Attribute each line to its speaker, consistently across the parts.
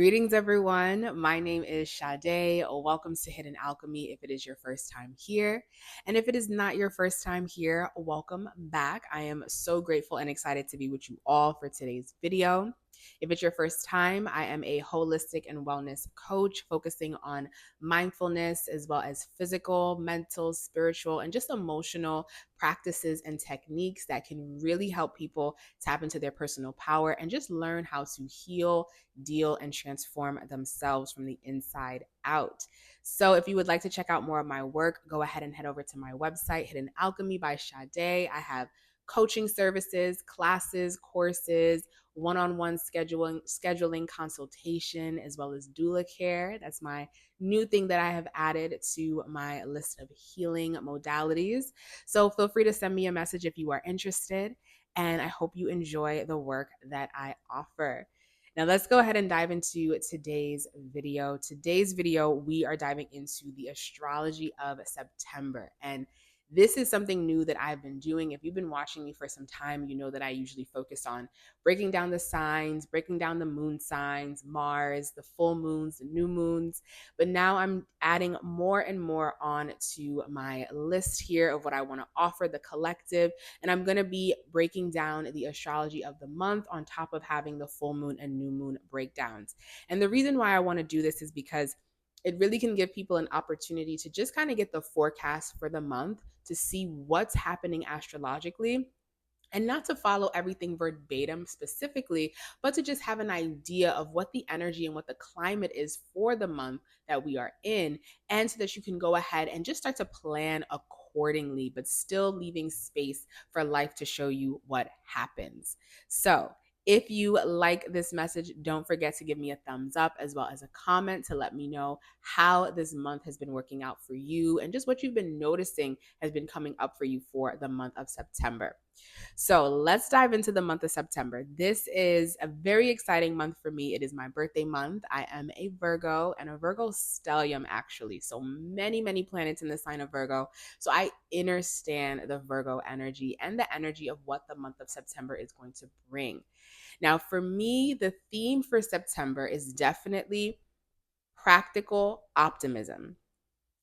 Speaker 1: Greetings, everyone. My name is Sade. Welcome to Hidden Alchemy if it is your first time here. And if it is not your first time here, welcome back. I am so grateful and excited to be with you all for today's video. If it's your first time, I am a holistic and wellness coach focusing on mindfulness as well as physical, mental, spiritual, and just emotional practices and techniques that can really help people tap into their personal power and just learn how to heal, deal, and transform themselves from the inside out. So if you would like to check out more of my work, go ahead and head over to my website, Hidden Alchemy by Sade. I have coaching services, classes, courses, one-on-one scheduling consultation, as well as doula care. That's my new thing that I have added to my list of healing modalities. So feel free to send me a message if you are interested, and I hope you enjoy the work that I offer. Now let's go ahead and dive into today's video. Today's video, we are diving into the astrology of September. And this is something new that I've been doing. If you've been watching me for some time, you know that I usually focus on breaking down the signs, breaking down the moon signs, Mars, the full moons, the new moons. But now I'm adding more and more on to my list here of what I want to offer the collective. And I'm going to be breaking down the astrology of the month on top of having the full moon and new moon breakdowns. And the reason why I want to do this is because it really can give people an opportunity to just kind of get the forecast for the month to see what's happening astrologically, and not to follow everything verbatim specifically, but to just have an idea of what the energy and what the climate is for the month that we are in, and so that you can go ahead and just start to plan accordingly, but still leaving space for life to show you what happens. So if you like this message, don't forget to give me a thumbs up as well as a comment to let me know how this month has been working out for you and just what you've been noticing has been coming up for you for the month of September. So let's dive into the month of September. This is a very exciting month for me. It is my birthday month. I am a Virgo and a Virgo stellium, actually. So many planets in the sign of Virgo. So I understand the Virgo energy and the energy of what the month of September is going to bring. Now, for me, the theme for September is definitely practical optimism.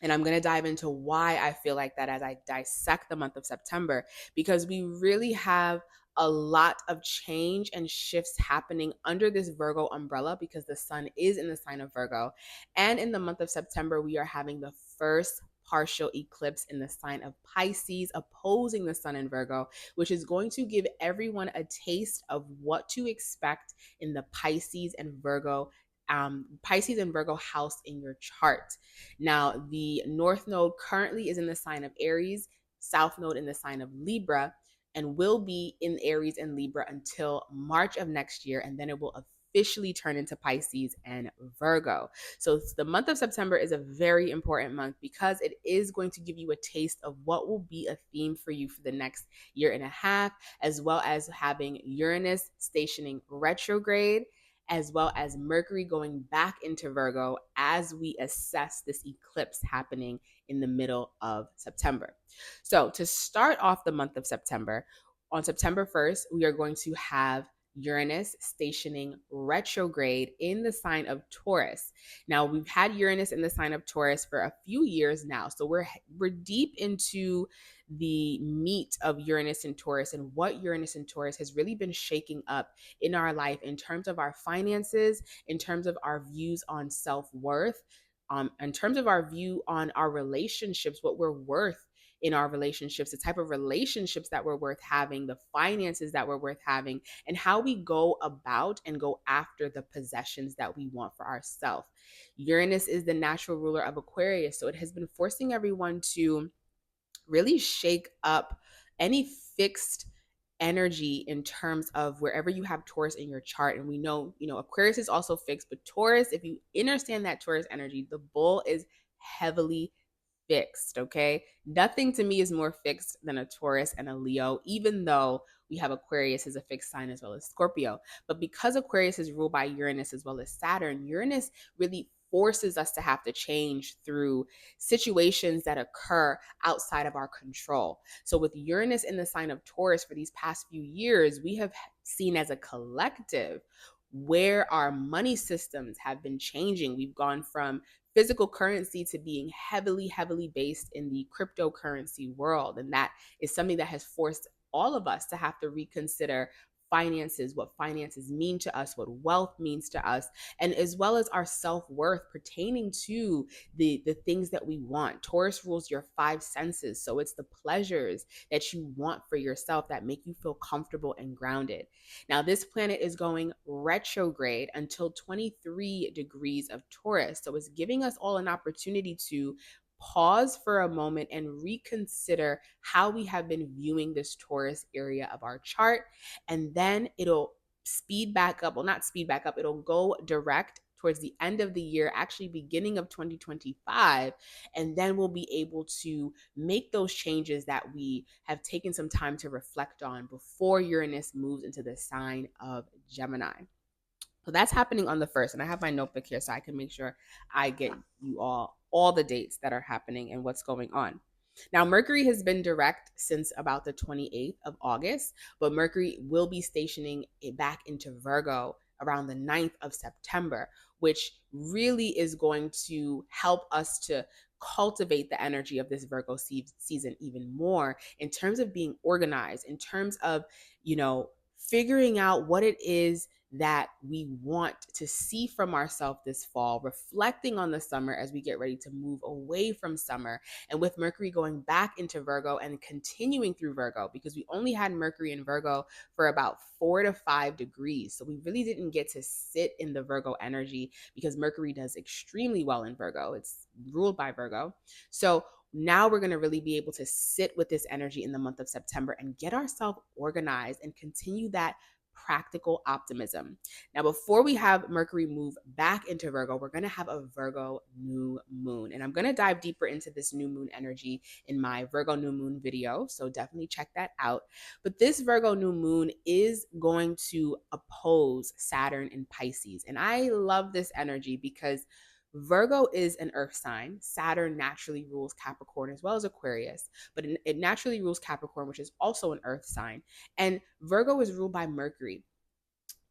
Speaker 1: And I'm going to dive into why I feel like that as I dissect the month of September, because we really have a lot of change and shifts happening under this Virgo umbrella because the sun is in the sign of Virgo. And in the month of September, we are having the first partial eclipse in the sign of Pisces opposing the sun in Virgo, which is going to give everyone a taste of what to expect in the Pisces and Virgo house in your chart. Now, the North Node currently is in the sign of Aries, South Node in the sign of Libra, and will be in Aries and Libra until March of next year, and then it will officially turn into Pisces and Virgo. So the month of September is a very important month because it is going to give you a taste of what will be a theme for you for the next year and a half, as well as having Uranus stationing retrograde, as well as Mercury going back into Virgo as we assess this eclipse happening in the middle of September. So to start off the month of September, on September 1st, we are going to have Uranus stationing retrograde in the sign of Taurus. Now, we've had Uranus in the sign of Taurus for a few years now, so we're deep into the meat of Uranus and Taurus and what Uranus and Taurus has really been shaking up in our life in terms of our finances, in terms of our views on self-worth, in terms of our view on our relationships, what we're worth in our relationships, the type of relationships that we're worth having, the finances that we're worth having, and how we go about and go after the possessions that we want for ourselves. Uranus is the natural ruler of Aquarius, so it has been forcing everyone to really shake up any fixed energy in terms of wherever you have Taurus in your chart. And we know, Aquarius is also fixed, but Taurus, if you understand that Taurus energy, the bull is heavily fixed, okay? Nothing to me is more fixed than a Taurus and a Leo, even though we have Aquarius as a fixed sign as well as Scorpio. But because Aquarius is ruled by Uranus as well as Saturn, Uranus really forces us to have to change through situations that occur outside of our control. So with Uranus in the sign of Taurus for these past few years, we have seen as a collective where our money systems have been changing. We've gone from physical currency to being heavily, heavily based in the cryptocurrency world. And that is something that has forced all of us to have to reconsider finances, what finances mean to us, what wealth means to us, and as well as our self-worth pertaining to the things that we want. Taurus rules your five senses, so it's the pleasures that you want for yourself that make you feel comfortable and grounded. Now, this planet is going retrograde until 23 degrees of Taurus, so it's giving us all an opportunity to pause for a moment and reconsider how we have been viewing this Taurus area of our chart. And then it'll speed back up. Well, not speed back up, it'll go direct towards the end of the year, actually beginning of 2025. And then we'll be able to make those changes that we have taken some time to reflect on before Uranus moves into the sign of Gemini. So that's happening on the 1st. And I have my notebook here so I can make sure I get you all the dates that are happening and what's going on. Now, Mercury has been direct since about the 28th of August, but Mercury will be stationing it back into Virgo around the 9th of September, which really is going to help us to cultivate the energy of this Virgo season even more in terms of being organized, in terms of, figuring out what it is that we want to see from ourselves this fall, reflecting on the summer as we get ready to move away from summer. And with Mercury going back into Virgo and continuing through Virgo, because we only had Mercury in Virgo for about 4 to 5 degrees. So we really didn't get to sit in the Virgo energy because Mercury does extremely well in Virgo. It's ruled by Virgo. So now we're going to really be able to sit with this energy in the month of September and get ourselves organized and continue that practical optimism. Now, before we have Mercury move back into Virgo, we're going to have a Virgo new moon. And I'm going to dive deeper into this new moon energy in my Virgo new moon video. So definitely check that out. But this Virgo new moon is going to oppose Saturn in Pisces. And I love this energy because Virgo is an earth sign. Saturn naturally rules Capricorn as well as Aquarius, but it naturally rules Capricorn, which is also an earth sign. And Virgo is ruled by Mercury.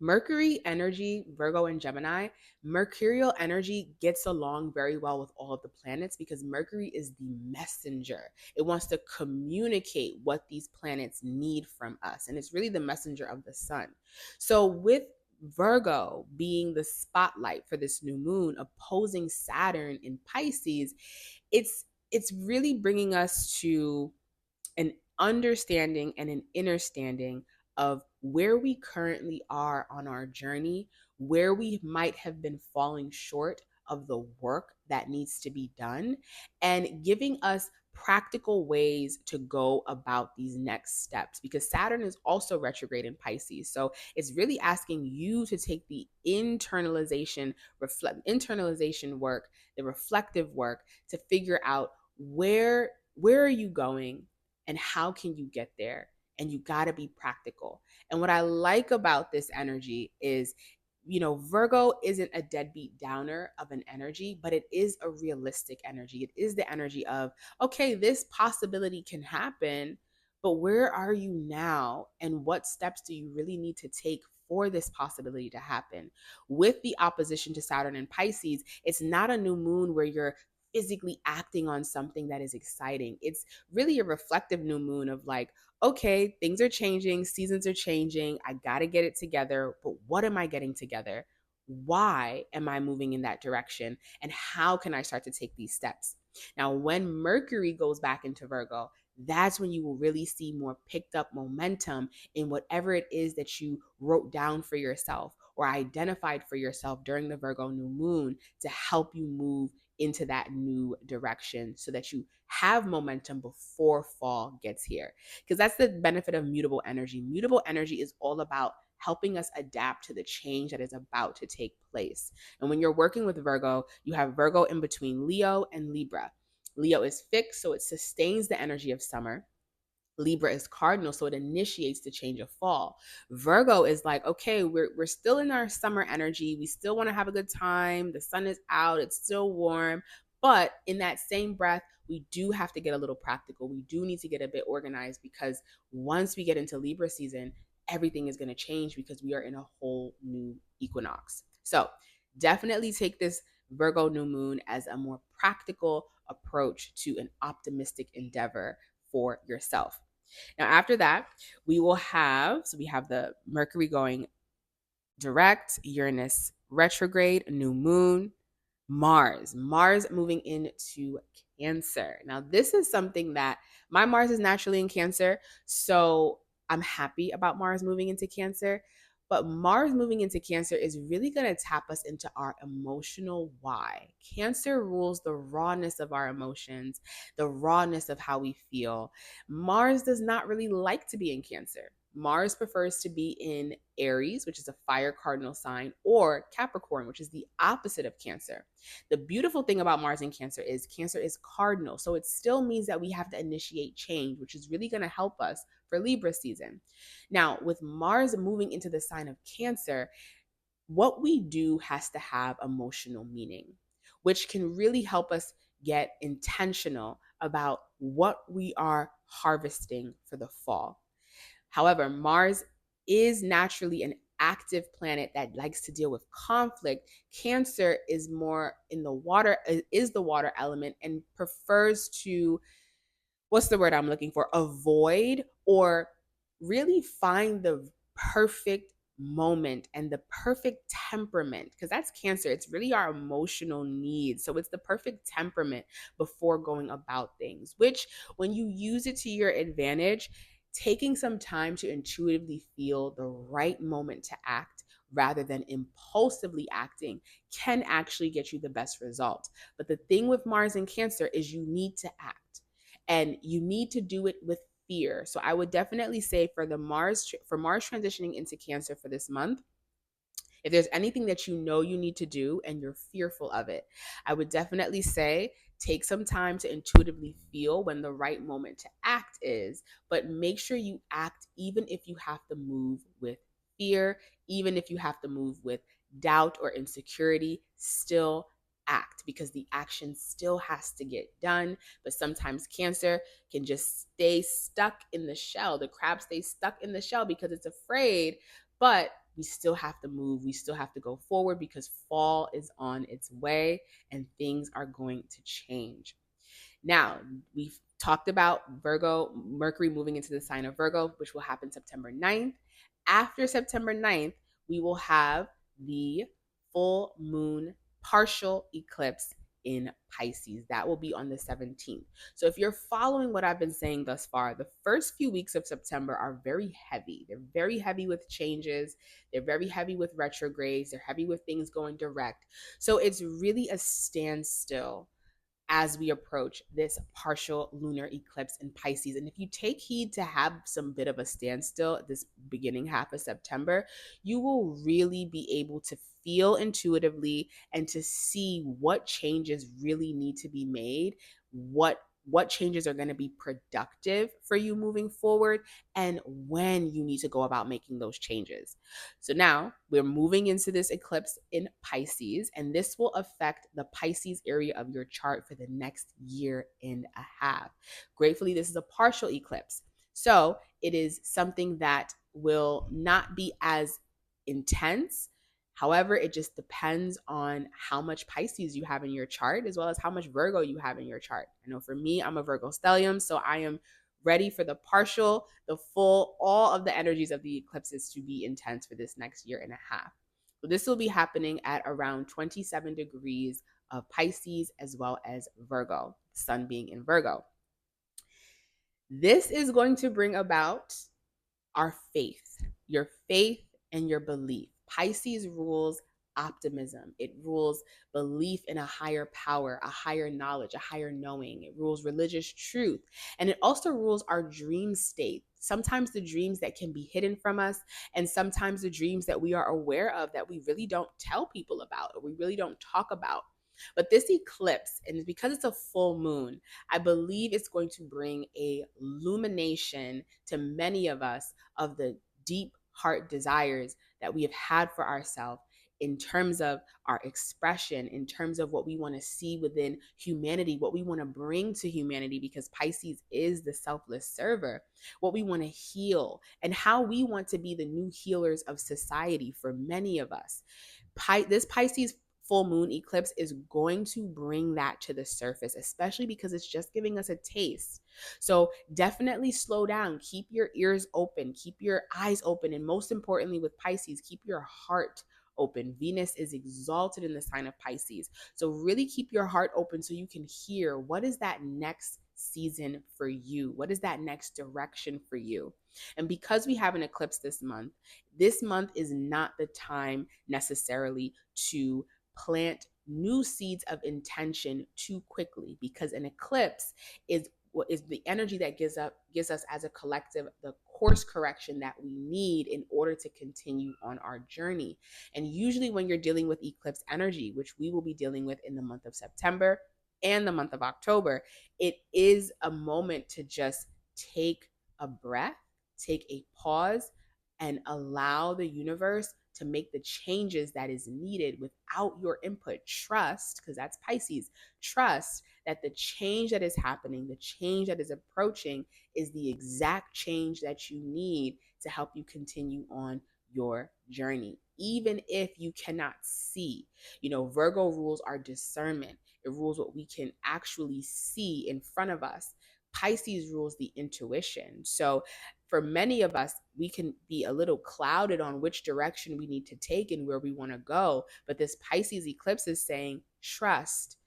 Speaker 1: Mercury energy, Virgo and Gemini, Mercurial energy gets along very well with all of the planets because Mercury is the messenger. It wants to communicate what these planets need from us. And it's really the messenger of the sun. So with Virgo being the spotlight for this new moon, opposing Saturn in Pisces, it's really bringing us to an understanding and an understanding of where we currently are on our journey, where we might have been falling short of the work that needs to be done, and giving us practical ways to go about these next steps because Saturn is also retrograde in Pisces. So it's really asking you to take the internalization work, the reflective work to figure out where are you going and how can you get there. And you got to be practical. And what I like about this energy is, Virgo isn't a deadbeat downer of an energy, but it is a realistic energy. It is the energy of, okay, this possibility can happen, but where are you now? And what steps do you really need to take for this possibility to happen? With the opposition to Saturn and Pisces, it's not a new moon where you're physically acting on something that is exciting. It's really a reflective new moon of like, okay, things are changing, seasons are changing. I got to get it together. But what am I getting together? Why am I moving in that direction? And how can I start to take these steps? Now, when Mercury goes back into Virgo, that's when you will really see more picked up momentum in whatever it is that you wrote down for yourself or identified for yourself during the Virgo new moon to help you move into that new direction so that you have momentum before fall gets here. Because that's the benefit of mutable energy. Mutable energy is all about helping us adapt to the change that is about to take place. And when you're working with Virgo, you have Virgo in between Leo and Libra. Leo is fixed, so it sustains the energy of summer. Libra is cardinal, so it initiates the change of fall. Virgo is like, okay, we're still in our summer energy. We still want to have a good time. The sun is out. It's still warm. But in that same breath, we do have to get a little practical. We do need to get a bit organized because once we get into Libra season, everything is going to change because we are in a whole new equinox. So definitely take this Virgo new moon as a more practical approach to an optimistic endeavor for yourself. Now, after that, we have the Mercury going direct, Uranus retrograde, new moon, Mars moving into Cancer. Now, this is something that my Mars is naturally in Cancer, so I'm happy about Mars moving into Cancer. But Mars moving into Cancer is really going to tap us into our emotional why. Cancer rules the rawness of our emotions, the rawness of how we feel. Mars does not really like to be in Cancer. Mars prefers to be in Aries, which is a fire cardinal sign, or Capricorn, which is the opposite of Cancer. The beautiful thing about Mars in Cancer is cardinal. So it still means that we have to initiate change, which is really going to help us for Libra season. Now, with Mars moving into the sign of Cancer, what we do has to have emotional meaning, which can really help us get intentional about what we are harvesting for the fall. However, Mars is naturally an active planet that likes to deal with conflict. Cancer is more in the water, is the water element, and prefers to, what's the word I'm looking for? Avoid or really find the perfect moment and the perfect temperament, because that's Cancer. It's really our emotional needs. So it's the perfect temperament before going about things, which when you use it to your advantage, taking some time to intuitively feel the right moment to act rather than impulsively acting can actually get you the best result. But the thing with Mars and Cancer is you need to act, and you need to do it with fear. So I would definitely say for Mars transitioning into Cancer for this month, if there's anything that you know you need to do and you're fearful of it, I would definitely say take some time to intuitively feel when the right moment to act is, but make sure you act even if you have to move with fear, even if you have to move with doubt or insecurity, still act, because the action still has to get done. But sometimes Cancer can just stay stuck in the shell. The crab stays stuck in the shell because it's afraid, but we still have to move. We still have to go forward because fall is on its way and things are going to change. Now, we've talked about Mercury moving into the sign of Virgo, which will happen September 9th. After September 9th, we will have the full moon partial eclipse in Pisces. That will be on the 17th. So if you're following what I've been saying thus far, the first few weeks of September are very heavy. They're very heavy with changes. They're very heavy with retrogrades. They're heavy with things going direct. So it's really a standstill as we approach this partial lunar eclipse in Pisces. And if you take heed to have some bit of a standstill at this beginning half of September, you will really be able to feel intuitively and to see what changes really need to be made, what changes are going to be productive for you moving forward, and when you need to go about making those changes. So now we're moving into this eclipse in Pisces, and this will affect the Pisces area of your chart for the next year and a half. Gratefully, this is a partial eclipse. So it is something that will not be as intense. However, it just depends on how much Pisces you have in your chart, as well as how much Virgo you have in your chart. I know for me, I'm a Virgo stellium, so I am ready for the partial, the full, all of the energies of the eclipses to be intense for this next year and a half. So this will be happening at around 27 degrees of Pisces as well as Virgo, sun being in Virgo. This is going to bring about our your faith and your belief. Pisces rules optimism. It rules belief in a higher power, a higher knowledge, a higher knowing. It rules religious truth. And it also rules our dream state. Sometimes the dreams that can be hidden from us, and sometimes the dreams that we are aware of that we really don't tell people about or we really don't talk about. But this eclipse, and because it's a full moon, I believe it's going to bring a illumination to many of us of the deep heart desires that we have had for ourselves. in terms of our expression, in terms of what we want to see within humanity, what we want to bring to humanity, because Pisces is the selfless server, what we want to heal, and how we want to be the new healers of society for many of us. This Pisces full moon eclipse is going to bring that to the surface, especially because it's just giving us a taste. So definitely slow down, keep your ears open, keep your eyes open, and most importantly with Pisces, keep your heart open. Venus is exalted in the sign of Pisces. So really keep your heart open so you can hear what is that next season for you? What is that next direction for you? And because we have an eclipse this month is not the time necessarily to plant new seeds of intention too quickly, because an eclipse is what is the energy that gives us as a collective the course correction that we need in order to continue on our journey. And usually when you're dealing with eclipse energy, which we will be dealing with in the month of September and the month of October, it is a moment to just take a breath, take a pause, and allow the universe to make the changes that is needed without your input. Trust, because that's Pisces, trust that the change that is happening, the change that is approaching, is the exact change that you need to help you continue on your journey, even if you cannot see. Virgo rules our discernment. It rules what we can actually see in front of us. Pisces rules the intuition. So for many of us, we can be a little clouded on which direction we need to take and where we want to go. But this Pisces eclipse is saying, trust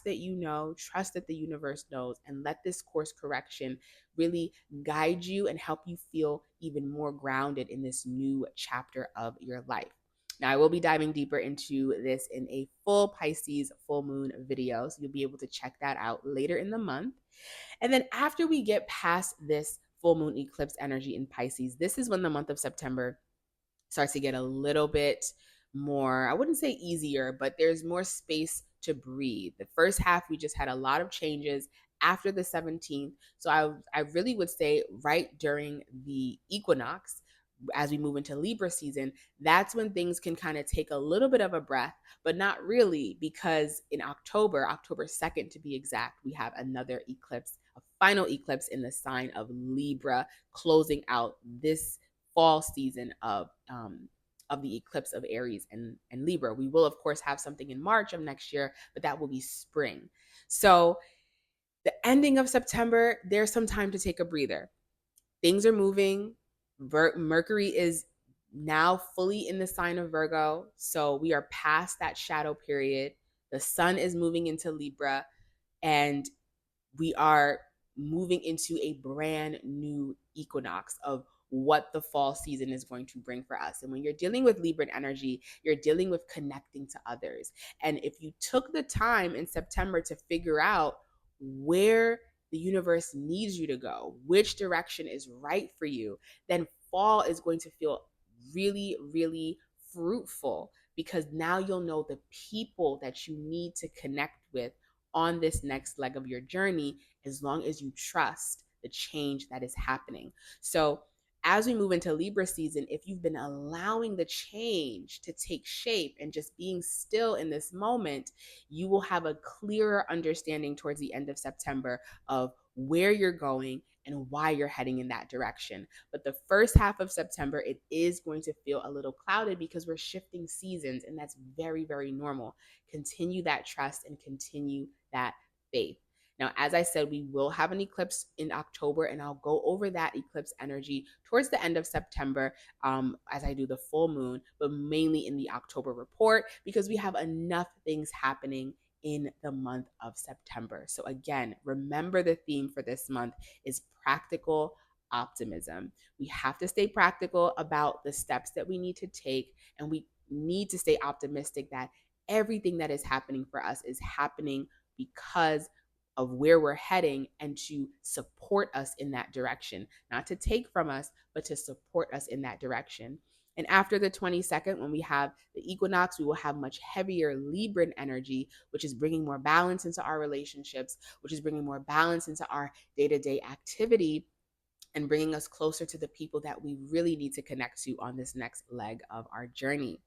Speaker 1: that you know, trust that the universe knows, and let this course correction really guide you and help you feel even more grounded in this new chapter of your life. Now, I will be diving deeper into this in a full Pisces full moon video, so you'll be able to check that out later in the month. And then after we get past this full moon eclipse energy in Pisces, this is when the month of September starts to get a little bit more, I wouldn't say easier, but there's more space to breathe. The first half, we just had a lot of changes after the 17th. So I really would say right during the equinox, as we move into Libra season, that's when things can kind of take a little bit of a breath, but not really, because in October 2nd to be exact, we have another eclipse, a final eclipse in the sign of Libra, closing out this fall season of the eclipse of Aries and Libra. We will, of course, have something in March of next year, but that will be spring. So the ending of September, there's some time to take a breather. Things are moving. Mercury is now fully in the sign of Virgo. So we are past that shadow period. The sun is moving into Libra, and we are moving into a brand new equinox of what the fall season is going to bring for us. And when you're dealing with Libran energy, you're dealing with connecting to others. And if you took the time in September to figure out where the universe needs you to go, which direction is right for you, then fall is going to feel really, really fruitful, because now you'll know the people that you need to connect with on this next leg of your journey, as long as you trust the change that is happening. So as we move into Libra season, if you've been allowing the change to take shape and just being still in this moment, you will have a clearer understanding towards the end of September of where you're going and why you're heading in that direction. But the first half of September, it is going to feel a little clouded because we're shifting seasons, and that's very, very normal. Continue that trust and continue that faith. Now, as I said, we will have an eclipse in October, and I'll go over that eclipse energy towards the end of September as I do the full moon, but mainly in the October report, because we have enough things happening in the month of September. So again, remember the theme for this month is practical optimism. We have to stay practical about the steps that we need to take, and we need to stay optimistic that everything that is happening for us is happening because of where we're heading, and to support us in that direction, not to take from us, but to support us in that direction. And after the 22nd, when we have the equinox, we will have much heavier Libran energy, which is bringing more balance into our relationships, which is bringing more balance into our day-to-day activity, and bringing us closer to the people that we really need to connect to on this next leg of our journey.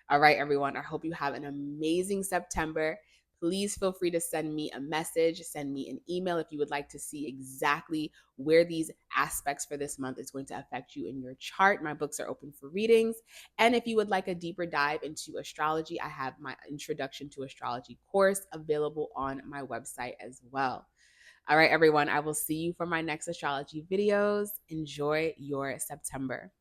Speaker 1: All right, everyone. I hope you have an amazing September. Please feel free to send me a message, send me an email if you would like to see exactly where these aspects for this month is going to affect you in your chart. My books are open for readings. And if you would like a deeper dive into astrology, I have my Introduction to Astrology course available on my website as well. All right, everyone, I will see you for my next astrology videos. Enjoy your September.